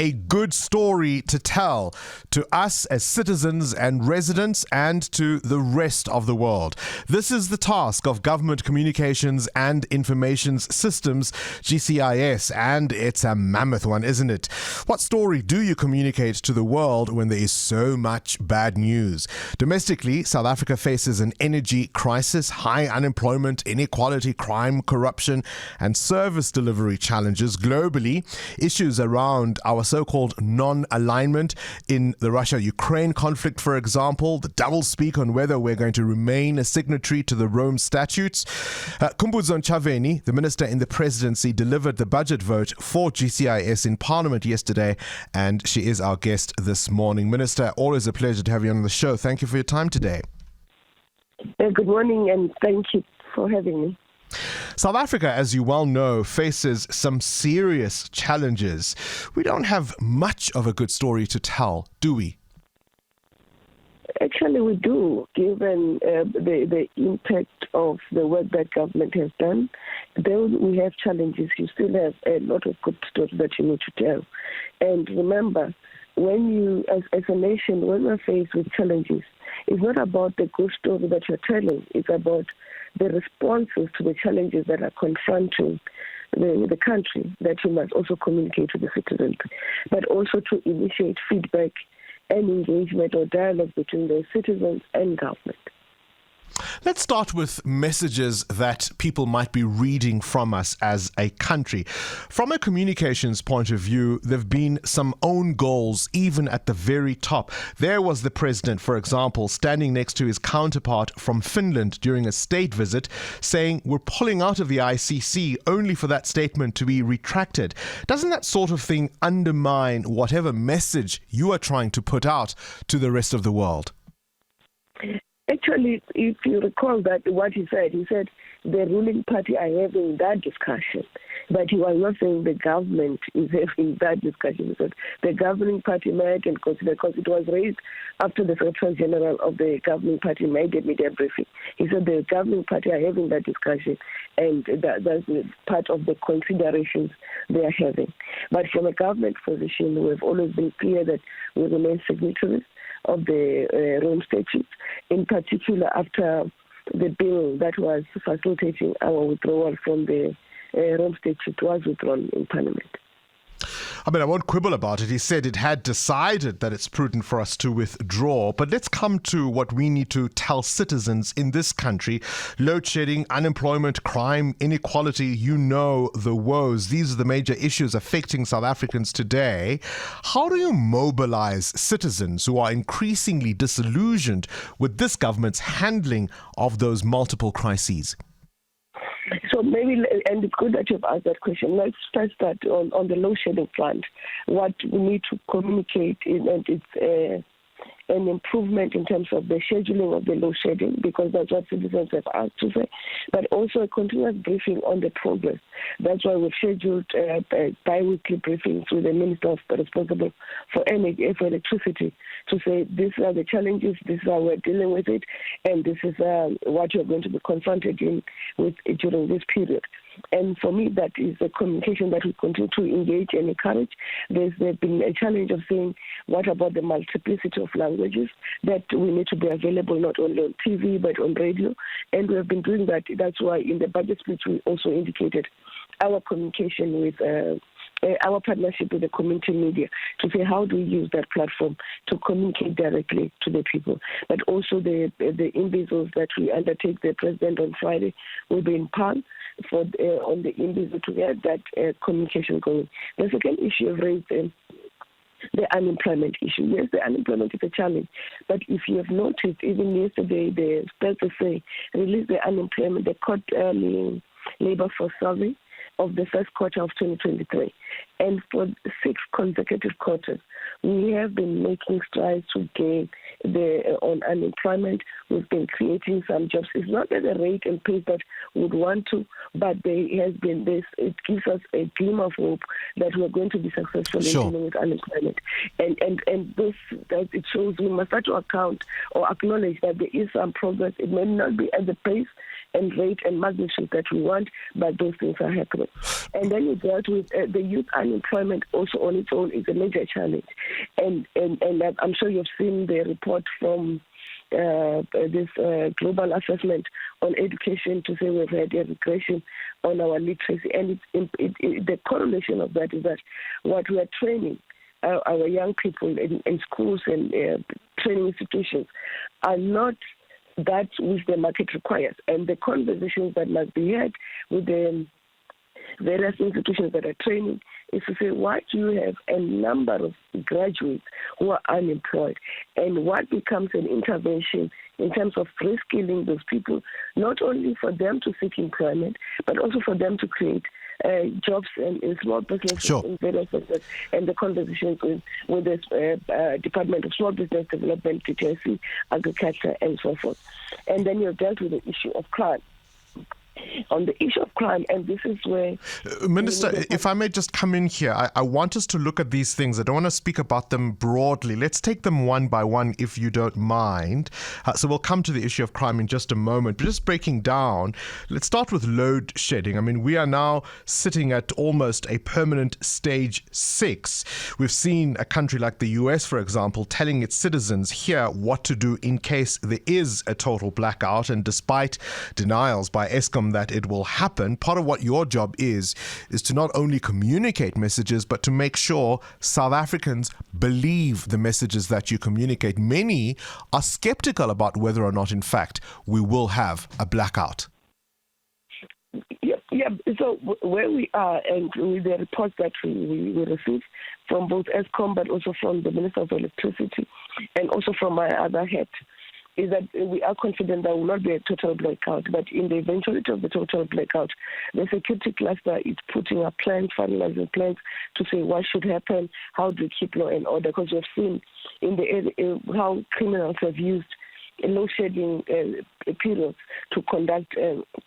a good story to tell to us as citizens and residents and to the rest of the world. This is the task of Government Communications and Information Systems, GCIS, and it's a mammoth one, isn't it? What story do you communicate to the world when there is so much bad news? Domestically, South Africa faces an energy crisis, high unemployment, inequality, crime, corruption, and service delivery challenges. Globally, issues around our so-called non-alignment in the Russia-Ukraine conflict, for example, the double-speak on whether we're going to remain a signatory to the Rome Statutes. Khumbudzo Ntshavheni, the minister in the presidency, delivered the budget vote for GCIS in Parliament yesterday, and she is our guest this morning. Minister, always a pleasure to have you on the show. Thank you for your time today. Good morning, and thank you for having me. South Africa, as you well know, faces some serious challenges. We don't have much of a good story to tell, do we? Actually, we do, given the impact of the work that government has done. Though we have challenges, you still have a lot of good stories that you need to tell. And remember, when you, as a nation, when we're faced with challenges, it's not about the good story that you're telling. It's about the responses to the challenges that are confronting the country that you must also communicate to the citizens, but also to initiate feedback and engagement or dialogue between the citizens and government. Let's start with messages that people might be reading from us as a country. From a communications point of view, there have been some own goals even at the very top. There was the president, for example, standing next to his counterpart from Finland during a state visit, saying we're pulling out of the ICC, only for that statement to be retracted. Doesn't that sort of thing undermine whatever message you are trying to put out to the rest of the world? Actually, if you recall that what he said the ruling party are having that discussion, but he was not saying the government is having that discussion. He said the governing party might and consider, because it was raised after the Secretary General of the governing party made a media briefing. He said the governing party are having that discussion, and that's part of the considerations they are having. But from a government position, we have always been clear that we remain signatories of the Rome Statutes, in particular after the bill that was facilitating our withdrawal from the Rome Statute was withdrawn in Parliament. I mean, I won't quibble about it. He said it had decided that it's prudent for us to withdraw. But let's come to what we need to tell citizens in this country. Load shedding, unemployment, crime, inequality, you know the woes. These are the major issues affecting South Africans today. How do you mobilize citizens who are increasingly disillusioned with this government's handling of those multiple crises? So maybe, and it's good that you've asked that question. Let's first start on the load shedding front. What we need to communicate is that it's an improvement in terms of the scheduling of the load shedding, because that's what citizens have asked to say, but also a continuous briefing on the progress. That's why we've scheduled bi-weekly briefings with the minister responsible for electricity to say these are the challenges, this is how we're dealing with it, and this is what you're going to be confronted with during this period. And for me, that is the communication that we continue to engage and encourage. There's been a challenge of saying, what about the multiplicity of languages, that we need to be available not only on TV but on radio. And we have been doing that. That's why in the budget speech we also indicated our communication with our partnership with the community media to say how do we use that platform to communicate directly to the people. But also the individuals that we undertake, the president on Friday will be in Palm on the individual to get that communication going. The second issue raised the unemployment issue. Yes, the unemployment is a challenge, but if you have noticed, even yesterday, the SPSA released the unemployment, the court labor force survey of the first quarter of 2023. And for 6 consecutive quarters, we have been making strides to gain on unemployment. We've been creating some jobs. It's not at the rate and pace that we would want to, but there has been this. It gives us a glimmer of hope that we're going to be successful in dealing with unemployment. And this, that it shows we must start to account or acknowledge that there is some progress. It may not be at the pace and rate and magnitude that we want, but those things are happening. And then we dealt with the youth unemployment also on its own is a major challenge. And I'm sure you've seen the report from this global assessment on education to say we've had a regression on our literacy. And the correlation of that is that what we are training our young people in schools and training institutions are not that which the market requires. And the conversations that must be had with the various institutions that are training is to say, why do you have a number of graduates who are unemployed? And what becomes an intervention in terms of reskilling those people, not only for them to seek employment, but also for them to create jobs in small businesses in various sectors, and the conversations with the Department of Small Business Development, PTSC, Agriculture, and so forth. And then you've dealt with the issue of crime. On the issue of crime, and this is where... Minister, if I may just come in here, I want us to look at these things. I don't want to speak about them broadly. Let's take them one by one, if you don't mind. So we'll come to the issue of crime in just a moment. But just breaking down, let's start with load shedding. I mean, we are now sitting at almost a permanent stage 6. We've seen a country like the US, for example, telling its citizens here what to do in case there is a total blackout. And despite denials by Eskom that it will happen, part of what your job is to not only communicate messages, but to make sure South Africans believe the messages that you communicate. Many are skeptical about whether or not, in fact, we will have a blackout. Yeah. So where we are, and with the reports that we received from both Eskom, but also from the Minister of Electricity, and also from my other head, is that we are confident there will not be a total blackout. But in the eventuality of the total blackout, the security cluster is putting up plans, finalizing plans to say what should happen, how do we keep law and order. Because we've seen in the area how criminals have used load shedding periods to conduct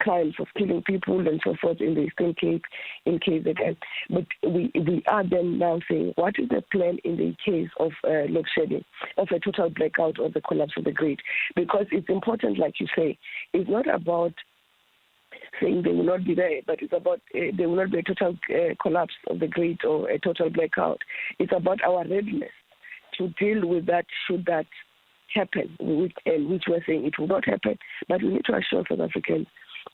crimes of killing people and so forth in the Eastern Cape, in KZN. But we are then now saying, what is the plan in the case of load shedding, of a total blackout or the collapse of the grid? Because it's important, like you say, it's not about saying they will not be there, but it's about there will not be a total collapse of the grid or a total blackout. It's about our readiness to deal with that should that happen, which we're saying it will not happen, but we need to assure South Africans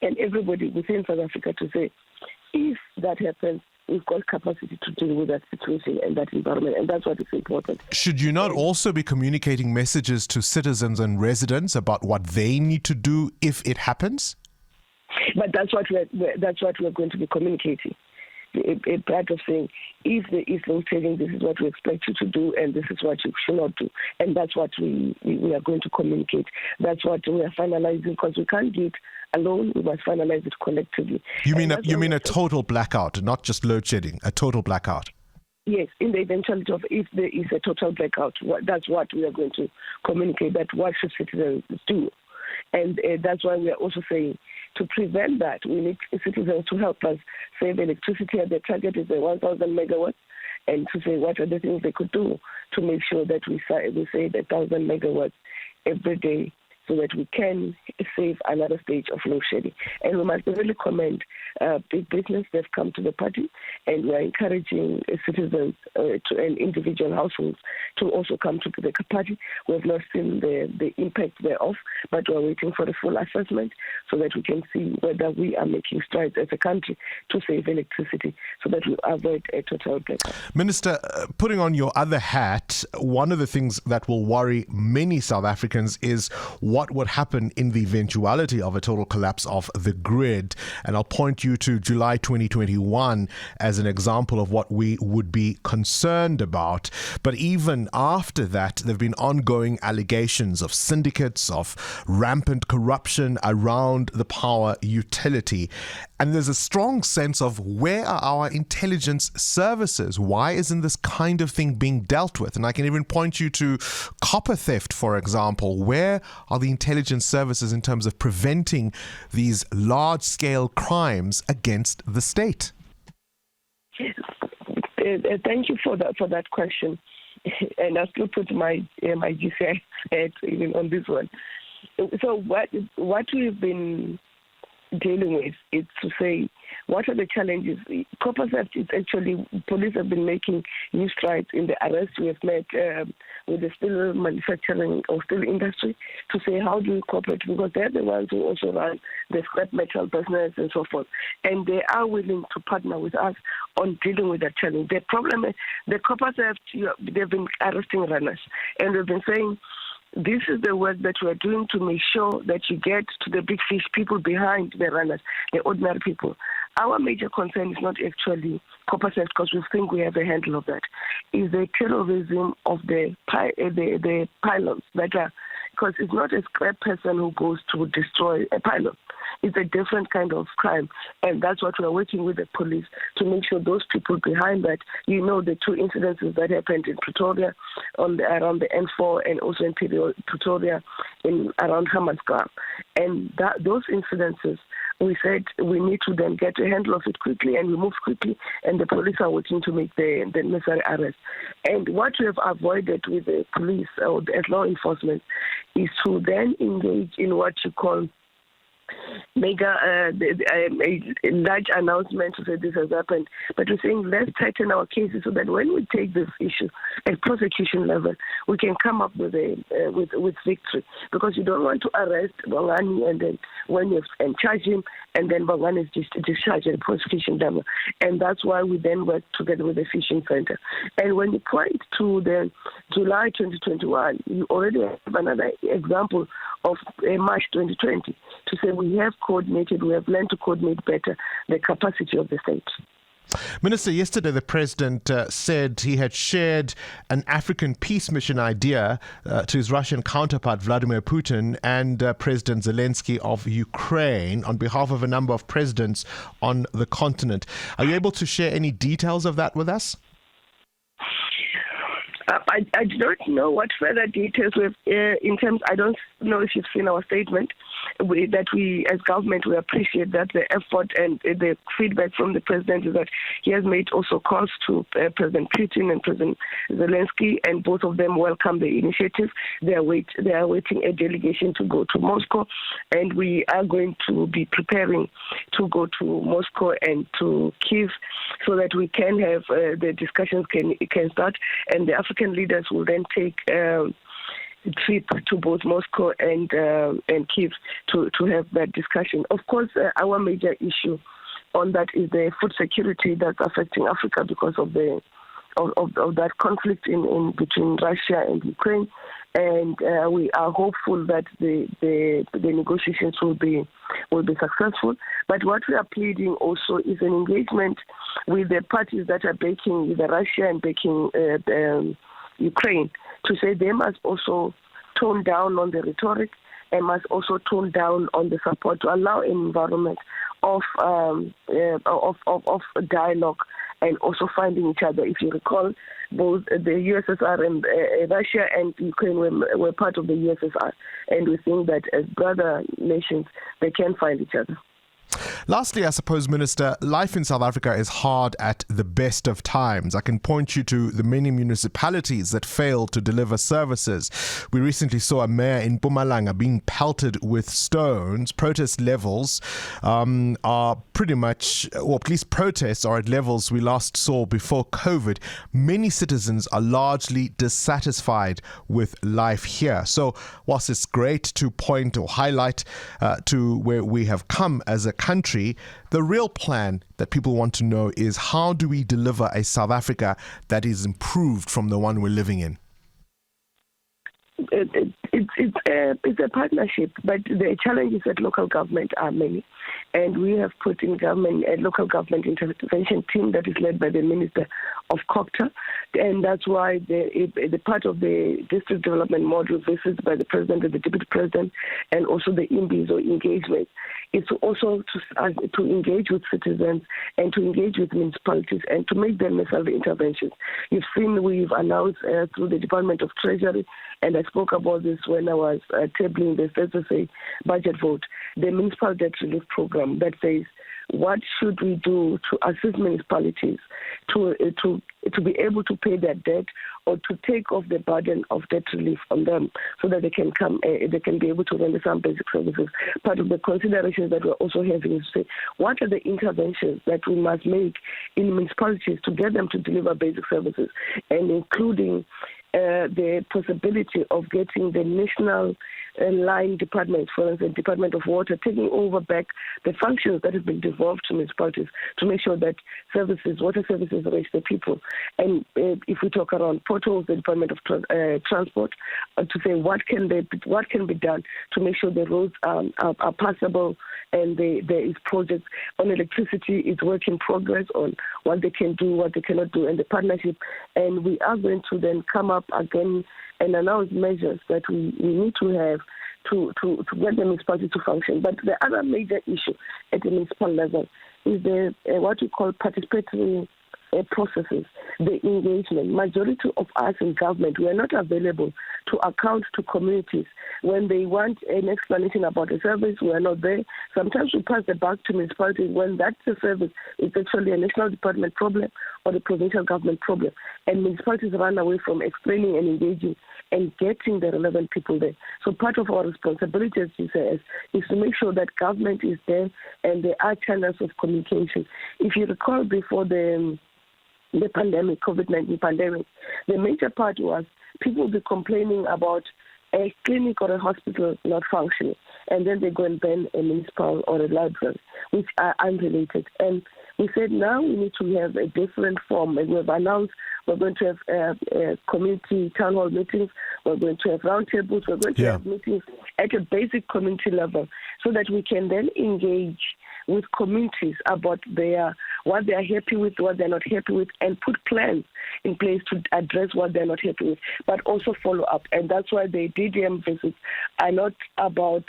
and everybody within South Africa to say, if that happens, we've got capacity to deal with that situation and that environment, and that's what is important. Should you not also be communicating messages to citizens and residents about what they need to do if it happens? But that's what we're going to be communicating. A part of saying, if there is load shedding, this is what we expect you to do, and this is what you should not do. And that's what we are going to communicate. That's what we are finalizing, because we can't do it alone. We must finalize it collectively. You mean a total blackout, not just load shedding, a total blackout? Yes, in the eventuality of if there is a total blackout, that's what we are going to communicate, that what should citizens do. And that's why we are also saying, to prevent that, we need citizens to help us save electricity. The target is 1,000 megawatts, and to say what are the things they could do to make sure that we save 1,000 megawatts every day, so that we can save another stage of load shedding. And we must really commend big business. They've come to the party, and we are encouraging citizens and individual households to also come to the party. We have not seen the impact thereof, but we are waiting for the full assessment so that we can see whether we are making strides as a country to save electricity so that we avoid a total blackout. Minister, putting on your other hat, one of the things that will worry many South Africans is what would happen in the eventuality of a total collapse of the grid. And I'll point you to July 2021 as an example of what we would be concerned about. But even after that, there have been ongoing allegations of syndicates, of rampant corruption around the power utility. And there's a strong sense of, where are our intelligence services? Why isn't this kind of thing being dealt with? And I can even point you to copper theft, for example. Where are the intelligence services in terms of preventing these large-scale crimes against the state? Thank you for that question. And I still put my GCIS hat even on this one. So what we've been dealing with is to say, what are the challenges? Copper theft is actually, police have been making new strides in the arrest we have made with the steel manufacturing or steel industry to say, how do we cooperate? Because they're the ones who also run the scrap metal business and so forth. And they are willing to partner with us on dealing with that challenge. The problem is the copper theft, they've been arresting runners. And they've been saying, this is the work that we are doing to make sure that you get to the big fish, people behind the runners, the ordinary people. Our major concern is not actually copper theft, because we think we have a handle of that. Is the terrorism of the pylons that are, because it's not a scrap person who goes to destroy a pylon. It's a different kind of crime, and that's what we're working with the police to make sure those people behind that. The two incidences that happened in Pretoria around the N4 and also in Pretoria around Hammanskraal. And those incidences, we said we need to then get a handle of it quickly, and we move quickly, and the police are working to make the necessary arrests. And what we have avoided with the police or the law enforcement is to then engage in what you call a large announcement to say this has happened, but we're saying let's tighten our cases so that when we take this issue at prosecution level, we can come up with victory. Because you don't want to arrest Bongani and then charge him, and then Bongani is discharged at prosecution level. And that's why we then work together with the Fishing Center. And when you point to the July 2021, you already have another example of March 2020 to say we have learned to coordinate better the capacity of the state. Minister, yesterday the President said he had shared an African peace mission idea to his Russian counterpart Vladimir Putin and President Zelensky of Ukraine on behalf of a number of presidents on the continent. Are you able to share any details of that with us? I do not know what further details we have in terms. I don't know if you've seen our statement that we, as government, we appreciate that the effort and the feedback from the president is that he has made also calls to President Putin and President Zelensky, and both of them welcome the initiative. They are waiting a delegation to go to Moscow, and we are going to be preparing to go to Moscow and to Kyiv so that we can have the discussions can start, and the African leaders will then take trip to both Moscow and Kyiv to have that discussion. Of course, our major issue on that is the food security that's affecting Africa because of that conflict in between Russia and Ukraine, and we are hopeful that the negotiations will be successful. But what we are pleading also is an engagement with the parties that are backing either Russia and backing Ukraine, to say they must also tone down on the rhetoric and must also tone down on the support to allow an environment of dialogue and also finding each other. If you recall, both the USSR and Russia and Ukraine were part of the USSR, and we think that as brother nations, they can find each other. Lastly, I suppose, Minister, life in South Africa is hard at the best of times. I can point you to the many municipalities that fail to deliver services. We recently saw a mayor in Mpumalanga being pelted with stones. Protest levels are pretty much, or at least protests are at levels we last saw before COVID. Many citizens are largely dissatisfied with life here. So whilst it's great to point or highlight to where we have come as a country, the real plan that people want to know is, how do we deliver a South Africa that is improved from the one we're living in? It's a partnership, but the challenges at local government are many. And we have put in government a local government intervention team that is led by the Minister of Cocta, and that's why the part of the district development module visits by the President and the Deputy President, and also the IMBIs or engagement, is also to engage with citizens and to engage with municipalities and to make them necessary interventions. You've seen we've announced through the Department of Treasury, and I spoke about this when I was tabling the Thursday budget vote, the municipal debt relief program that says what should we do to assist municipalities to be able to pay their debt or to take off the burden of debt relief on them so that they can be able to render some basic services. Part of the considerations that we're also having is to say, what are the interventions that we must make in municipalities to get them to deliver basic services, and including the possibility of getting the national line department, for instance, Department of Water, taking over back the functions that have been devolved to municipalities to make sure that water services reach the people. And if we talk around potholes, the Department of Transport, to say what can be done to make sure the roads are passable, and there is projects on electricity, it's work in progress on what they can do, what they cannot do, and the partnership. And we are going to then come up again and announce measures that we need to have to get the municipality to function. But the other major issue at the municipal level is the what we call participatory processes, the engagement. Majority of us in government, we are not available to account to communities. When they want an explanation about a service, we are not there. Sometimes we pass the buck to municipalities when that's a service. It's actually a national department problem or the provincial government problem. And municipalities run away from explaining and engaging and getting the relevant people there. So part of our responsibility as GCIS is to make sure that government is there and there are channels of communication. If you recall, before the pandemic, COVID-19 pandemic, the major part was people will be complaining about a clinic or a hospital not functioning, and then they go and ban a municipal or a library, which are unrelated. And we said now we need to have a different form, and we've announced we're going to have community town hall meetings, we're going to have roundtables, we're going to have meetings at a basic community level so that we can then engage with communities about what they are happy with, what they're not happy with, and put plans in place to address what they're not happy with, but also follow up. And that's why the DDM visits are not about,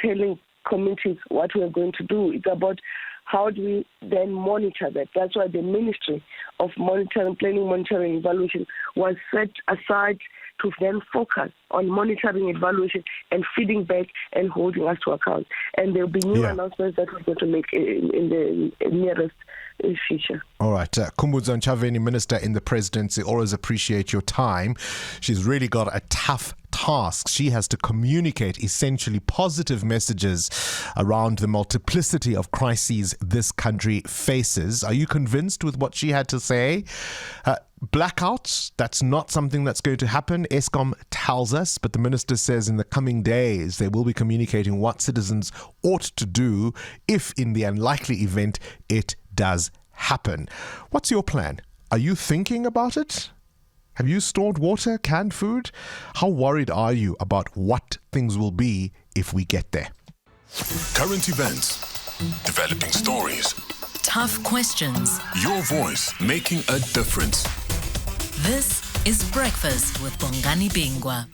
telling communities what we're going to do. It's about how do we then monitor that. That's why the Ministry of Monitoring, Planning, Monitoring, Evaluation was set aside to then focus on monitoring, evaluation, and feeding back and holding us to account. And there will be new announcements that we're going to make in the nearest future. All right. Khumbudzo Ntshavheni, Minister in the Presidency, always appreciate your time. She's really got a tough task. She has to communicate essentially positive messages around the multiplicity of crises this country faces. Are you convinced with what she had to say? Blackouts, that's not something that's going to happen. Eskom tells us, but the minister says in the coming days they will be communicating what citizens ought to do if in the unlikely event it does happen. What's your plan? Are you thinking about it? Have you stored water, canned food? How worried are you about what things will be if we get there? Current events, developing stories, tough questions. Your voice making a difference. This is Breakfast with Bongani Bingwa.